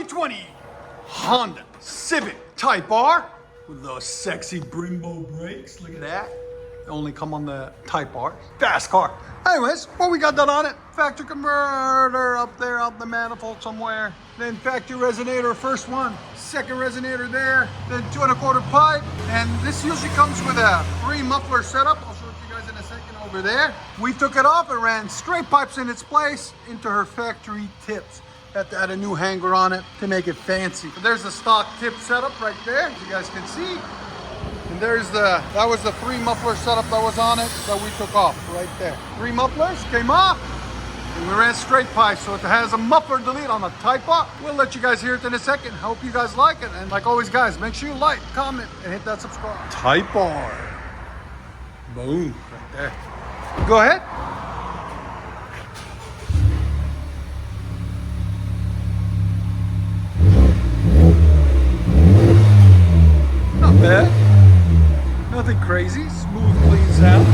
2020 Honda Civic Type R with those sexy Brembo brakes. Look at that. They only come on the Type R. Fast car. Anyways, what we got done on it? Factory converter up there, out the manifold somewhere. Then factory resonator, first one. Second resonator there. Then 2 1/4 pipe. And this usually comes with a 3 muffler setup. I'll show it to you guys in a second over there. We took it off and ran straight pipes in its place into her factory tips. Had to add a new hanger on it to make it fancy. But there's the stock tip setup right there, as you guys can see. And there's that was the 3 muffler setup that was on it that we took off right there. 3 mufflers came off and we ran straight pipes. So it has a muffler delete on the Type R. We'll let you guys hear it in a second. Hope you guys like it. And like always, guys, make sure you like, comment, and hit that subscribe. Type R. Boom, right there. Go ahead. Not bad. Nothing crazy. Smooth, clean sound.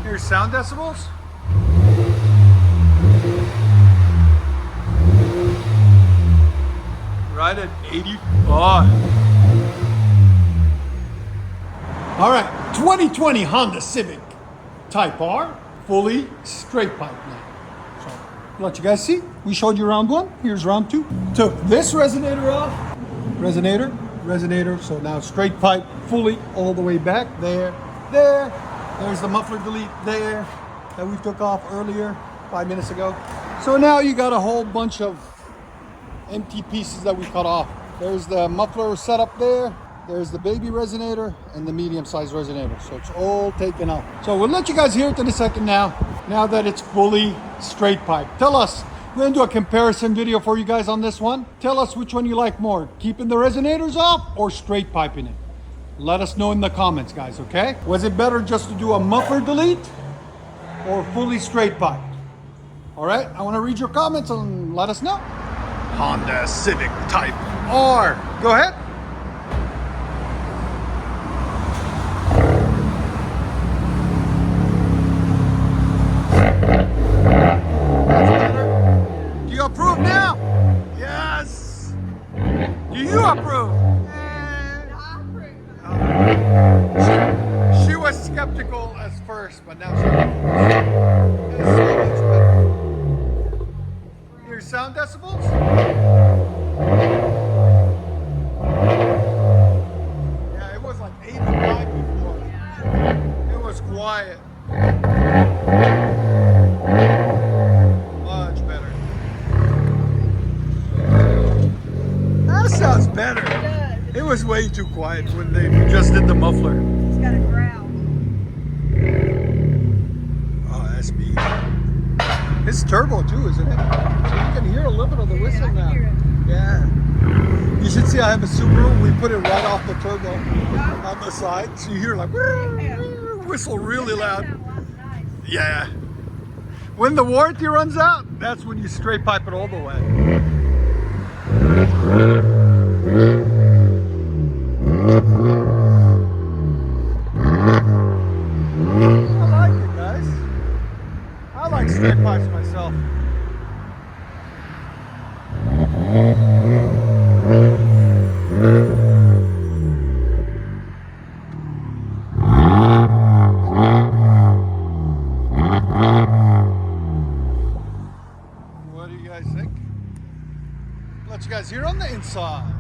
Here's sound decibels. Right at 85. All right, 2020 Honda Civic Type R, fully straight pipe now. Let you guys see. We showed you round 1. Here's round 2. Took this resonator off. Resonator. So now straight pipe, fully all the way back. There. There's the muffler delete there that we took off earlier, 5 minutes ago. So now you got a whole bunch of empty pieces that we cut off. There's the muffler setup there. There's the baby resonator and the medium-sized resonator. So it's all taken off. So we'll let you guys hear it in a second now that it's fully straight pipe. Tell us, we're gonna do a comparison video for you guys on this one. Tell us which one you like more, keeping the resonators off or straight piping it. Let us know in the comments, guys, okay? Was it better just to do a muffler delete or fully straight pipe? All right, I wanna read your comments and let us know. Honda Civic Type R. Go ahead. Do you approve now? Yes. Do you approve? She was skeptical at first, but now she approves. Here's sound decibels. Yeah, it was like 85 before. It was quiet. Much better. That sounds better. It was way too quiet when they just did the muffler. It's got a growl. Oh, that's me. It's turbo too, isn't it? So you can hear a little bit of the whistle now. Yeah. You should see I have a Subaru. We put it right off the turbo on the side. So you hear like whistle really loud. Yeah. When the warranty runs out, that's when you straight pipe it all the way. I like it, guys. I like straight pipes myself. What do you guys think? Let you guys hear on the inside.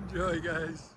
Enjoy, guys.